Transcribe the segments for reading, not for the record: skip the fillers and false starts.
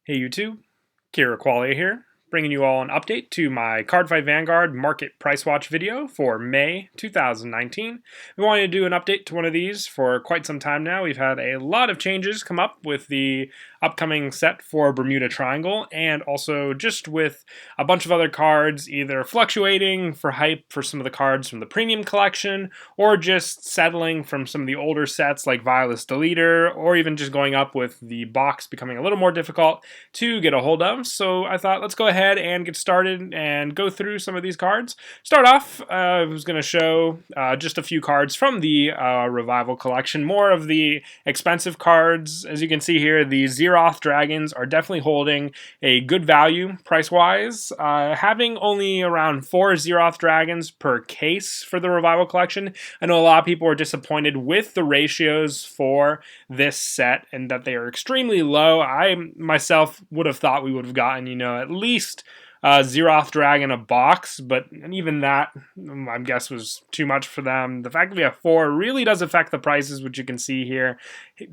Hey YouTube, Kiraqualia here, bringing you all an update to my Cardfight Vanguard market price watch video for May 2019. We wanted to do an update to one of these for quite some time now. We've had a lot of changes come up with the upcoming set for Bermuda Triangle, and also just with a bunch of other cards either fluctuating for hype for some of the cards from the premium collection, or just settling from some of the older sets like Vilus Deleter, or even just going up with the box becoming a little more difficult to get a hold of. So I thought let's go ahead and get started and go through some of these cards. Start off, I was going to show just a few cards from the Revival collection, more of the expensive cards. As you can see here, the Zeroth Dragons are definitely holding a good value price-wise. Having only around 4 Zeroth Dragons per case for the Revival collection, I know a lot of people are disappointed with the ratios for this set and that they are extremely low. I myself would have thought we would have gotten, at least Zeroth Dragon a box, but even that, I guess, was too much for them. The fact that we have 4 really does affect the prices, which you can see here.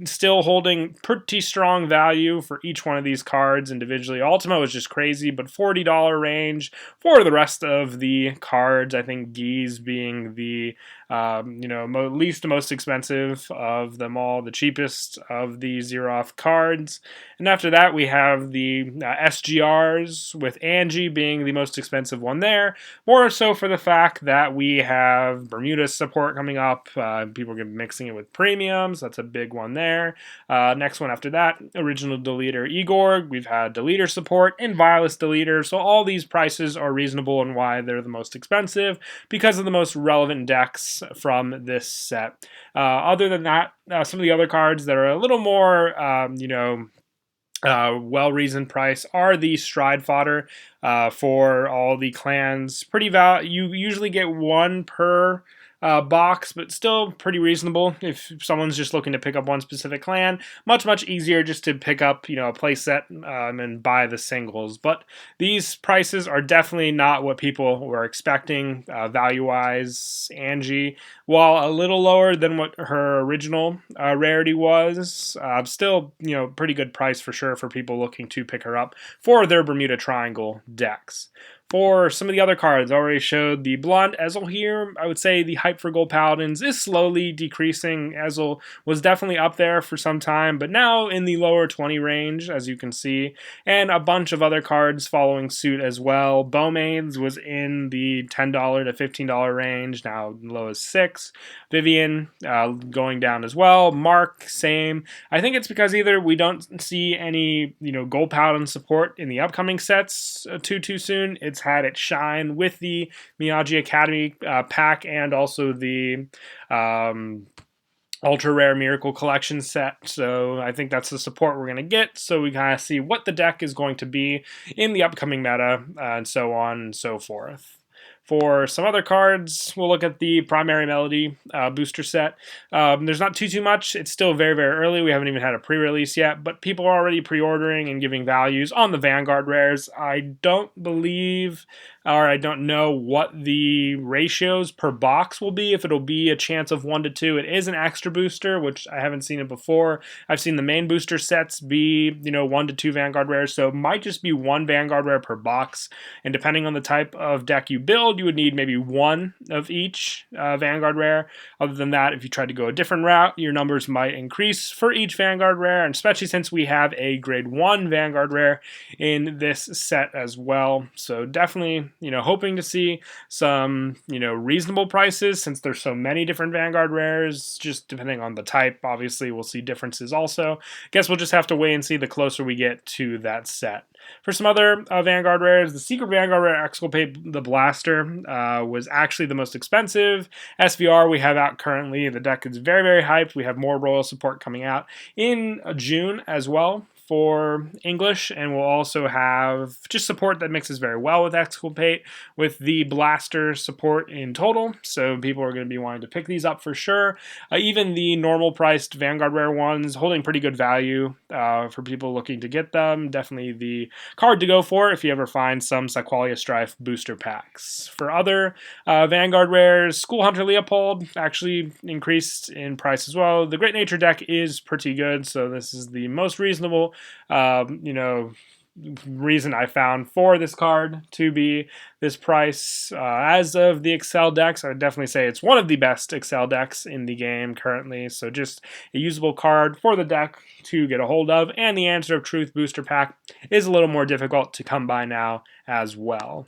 Still holding pretty strong value for each one of these cards individually. Ultima was just crazy, but $40 range for the rest of the cards. I think Geese being the least most expensive of them all, the cheapest of the Zeroth cards. And after that, we have the SGRs, with Angie being the most expensive one there. More so for the fact that we have Bermuda support coming up. People are going to be mixing it with premiums. That's a big one there. Next one after that, Original Deleter Igor. We've had Deleter support and Vilus Deleter. So all these prices are reasonable and why they're the most expensive, because of the most relevant decks from this set. Other than that, some of the other cards that are a little more, well-reasoned price are the Stride Fodder for all the clans. You usually get 1 per box, but still pretty reasonable if someone's just looking to pick up one specific clan. Much easier just to pick up a play set and buy the singles. But these prices are definitely not what people were expecting value wise. Angie, while a little lower than what her original rarity was, still pretty good price for sure for people looking to pick her up for their Bermuda Triangle decks. For some of the other cards, I already showed the Blond Ezel here. I would say the hype for Gold Paladins is slowly decreasing. Ezel was definitely up there for some time, but now in the lower 20 range, as you can see. And a bunch of other cards following suit as well. Bowmaids was in the $10 to $15 range, now low as 6. Vivian going down as well. Mark, same. I think it's because either we don't see any Gold Paladin support in the upcoming sets too soon. It's had its shine with the Miyagi Academy pack and also the Ultra Rare Miracle Collection set. So I think that's the support we're going to get. So we kind of see what the deck is going to be in the upcoming meta and so on and so forth. For some other cards, we'll look at the Primary Melody booster set. There's not too much. It's still very early. We haven't even had a pre-release yet, but people are already pre-ordering and giving values on the Vanguard rares. I don't believe, or I don't know what the ratios per box will be, if it'll be a chance of 1 to 2. It is an extra booster, which I haven't seen it before. I've seen the main booster sets be 1 to 2 Vanguard rares, so it might just be 1 Vanguard rare per box, and depending on the type of deck you build, you would need maybe 1 of each Vanguard rare. Other than that, if you try to go a different route, your numbers might increase for each Vanguard rare, and especially since we have a grade 1 Vanguard rare in this set as well. So definitely, hoping to see some, reasonable prices, since there's so many different Vanguard rares, just depending on the type. Obviously, we'll see differences also. Guess we'll just have to wait and see the closer we get to that set. For some other Vanguard rares, the Secret Vanguard rare Exculpate the Blaster was actually the most expensive. SVR we have out currently. The deck is very hyped. We have more Royal support coming out in June as well for English, and we'll also have just support that mixes very well with Exculpate, with the Blaster support in total, so people are going to be wanting to pick these up for sure. Even the normal priced Vanguard rare ones holding pretty good value for people looking to get them. Definitely the card to go for if you ever find some Saqualia Strife booster packs. For other Vanguard rares, School Hunter Leopold actually increased in price as well. The Great Nature deck is pretty good, so this is the most reasonable reasonable, reason I found for this card to be this price. As of the Excel decks, I would definitely say it's one of the best Excel decks in the game currently. So just a usable card for the deck to get a hold of, and the Answer of Truth booster pack is a little more difficult to come by now as well.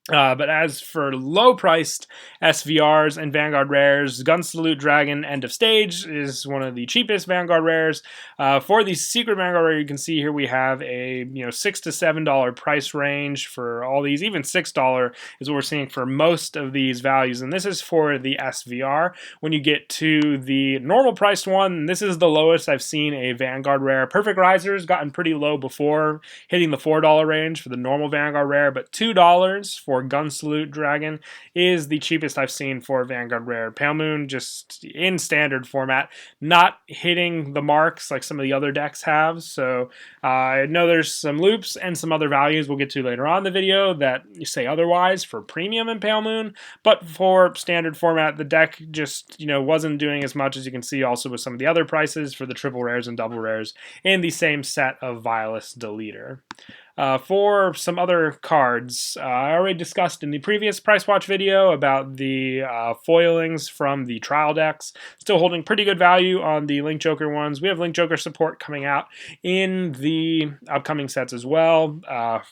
But as for low-priced SVRs and Vanguard rares, Gun Salute Dragon End of Stage is one of the cheapest Vanguard rares. For the Secret Vanguard rare, you can see here we have a $6 to $7 price range for all these. Even $6 is what we're seeing for most of these values, and this is for the SVR. When you get to the normal priced one, this is the lowest I've seen a Vanguard rare. Perfect Riser's gotten pretty low before, hitting the $4 range for the normal Vanguard rare, but $2 for Gun Salute Dragon is the cheapest I've seen for Vanguard rare. Pale Moon, just in standard format, not hitting the marks like some of the other decks have. So I know there's some loops and some other values we'll get to later on in the video that say otherwise for premium and Pale Moon, but for standard format, the deck just wasn't doing as much, as you can see also with some of the other prices for the triple rares and double rares in the same set of Violus Deleter. For some other cards, I already discussed in the previous Price Watch video about the foilings from the trial decks. Still holding pretty good value on the Link Joker ones. We have Link Joker support coming out in the upcoming sets as well.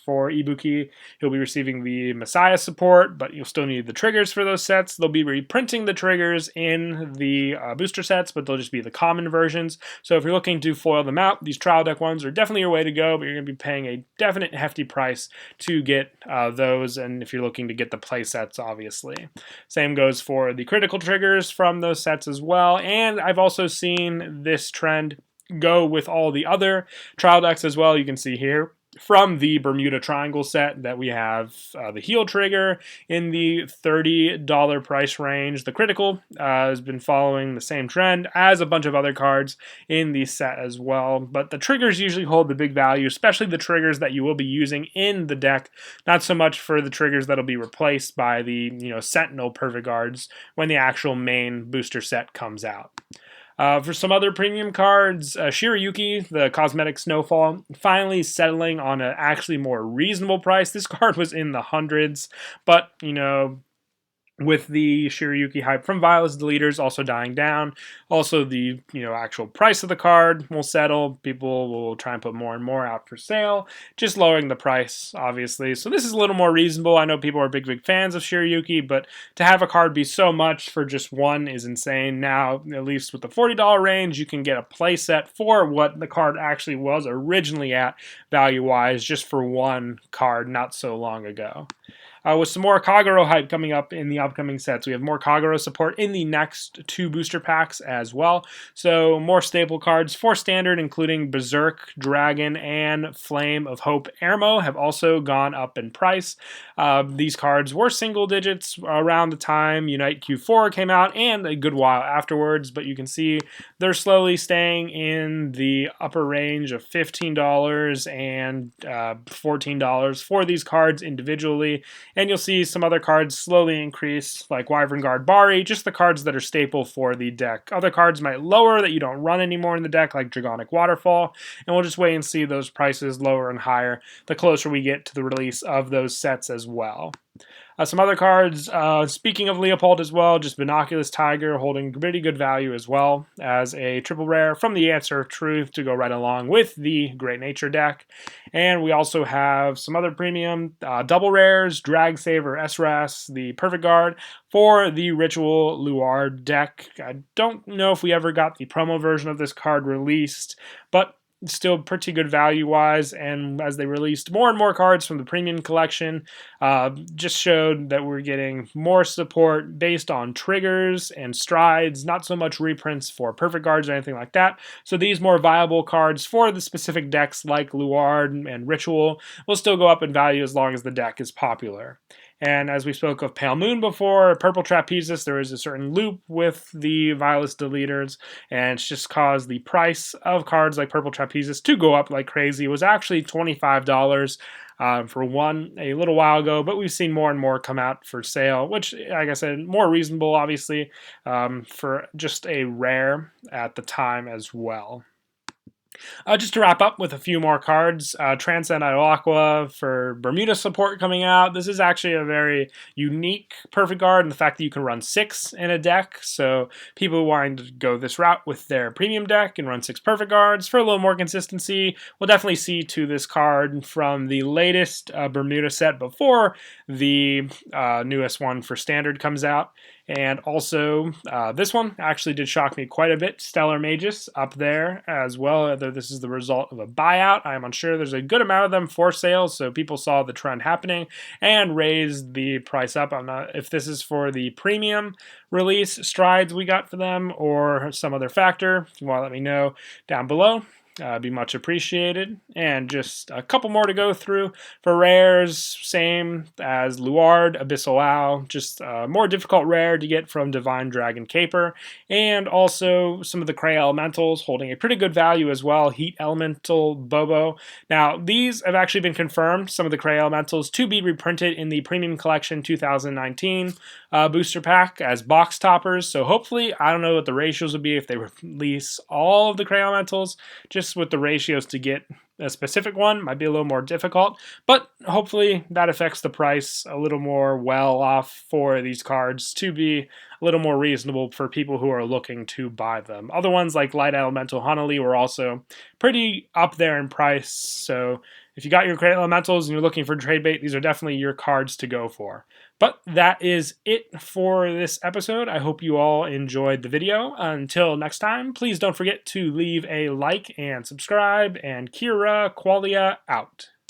For Ibuki, he'll be receiving the Messiah support, but you'll still need the triggers for those sets. They'll be reprinting the triggers in the booster sets, but they'll just be the common versions. So if you're looking to foil them out, these trial deck ones are definitely your way to go, but you're going to be paying a definite hefty price to get those, and if you're looking to get the play sets, obviously. Same goes for the critical triggers from those sets as well, and I've also seen this trend go with all the other trial decks as well. You can see here from the Bermuda Triangle set that we have the heal trigger in the $30 price range. The critical has been following the same trend as a bunch of other cards in the set as well, but the triggers usually hold the big value, especially the triggers that you will be using in the deck, not so much for the triggers that'll be replaced by the Sentinel Perfect Guards when the actual main booster set comes out. For some other premium cards, Shirayuki, the Cosmetic Snowfall, finally settling on an actually more reasonable price. This card was in the hundreds, but, with the Shirayuki hype from Violus Deleters also dying down, also the actual price of the card will settle. People will try and put more and more out for sale, just lowering the price, obviously. So this is a little more reasonable. I know people are big fans of Shirayuki, but to have a card be so much for just one is insane. Now, at least with the $40 range, you can get a play set for what the card actually was originally at value-wise, just for one card not so long ago. With some more Kagero hype coming up in the upcoming sets. We have more Kagero support in the next two booster packs as well. So more staple cards for standard, including Berserk Dragon and Flame of Hope Ermo, have also gone up in price. These cards were single digits around the time Unite Q4 came out and a good while afterwards, but you can see they're slowly staying in the upper range of $15 and $14 for these cards individually. And you'll see some other cards slowly increase, like Wyvern Guard Bari, just the cards that are staple for the deck. Other cards might lower that you don't run anymore in the deck, like Dragonic Waterfall, and we'll just wait and see those prices lower and higher the closer we get to the release of those sets as well. Some other cards, speaking of Leopold as well, just Binoculus Tiger holding pretty good value as well as a triple rare from the Answer of Truth to go right along with the Great Nature deck. And we also have some other premium double rares, Drag Saver SRAS, the Perfect Guard for the Ritual Luard deck. I don't know if we ever got the promo version of this card released, but still pretty good value-wise, and as they released more and more cards from the premium collection, just showed that we're getting more support based on triggers and strides, not so much reprints for perfect guards or anything like that. So these more viable cards for the specific decks like Luard and Ritual will still go up in value as long as the deck is popular. And as we spoke of Pale Moon before, Purple Trapezist, there is a certain loop with the Violus Deleters, and it's just caused the price of cards like Purple Trapezist to go up like crazy. It was actually $25 for one a little while ago, but we've seen more and more come out for sale, which, like I said, more reasonable, obviously, for just a rare at the time as well. Just to wrap up with a few more cards, Transcend Aqua for Bermuda support coming out. This is actually a very unique perfect card in the fact that you can run 6 in a deck. So people wanting to go this route with their premium deck and run 6 perfect cards for a little more consistency. We'll definitely see to this card from the latest Bermuda set before the newest one for Standard comes out. And also, this one actually did shock me quite a bit. Stellar Magus up there as well. Whether this is the result of a buyout, I'm unsure. There's a good amount of them for sale, so people saw the trend happening and raised the price up. I'm not if this is for the premium release strides we got for them or some other factor. If you want to let me know down below. Be much appreciated. And just a couple more to go through. For rares, same as Luard, Abyssal Owl, just a more difficult rare to get from Divine Dragon Caper. And also some of the Cray Elementals holding a pretty good value as well. Heat Elemental Bobo. Now, these have actually been confirmed, some of the Cray Elementals, to be reprinted in the Premium Collection 2019 booster pack as box toppers. So hopefully, I don't know what the ratios would be if they release all of the Cray Elementals. Just with the ratios to get a specific one might be a little more difficult, but hopefully that affects the price a little more well off for these cards to be a little more reasonable for people who are looking to buy them. Other ones like Light Elemental Honolulu were also pretty up there in price, so if you got your Cray Elementals and you're looking for trade bait, these are definitely your cards to go for. But that is it for this episode. I hope you all enjoyed the video. Until next time, please don't forget to leave a like and subscribe, and Kiraqualia out.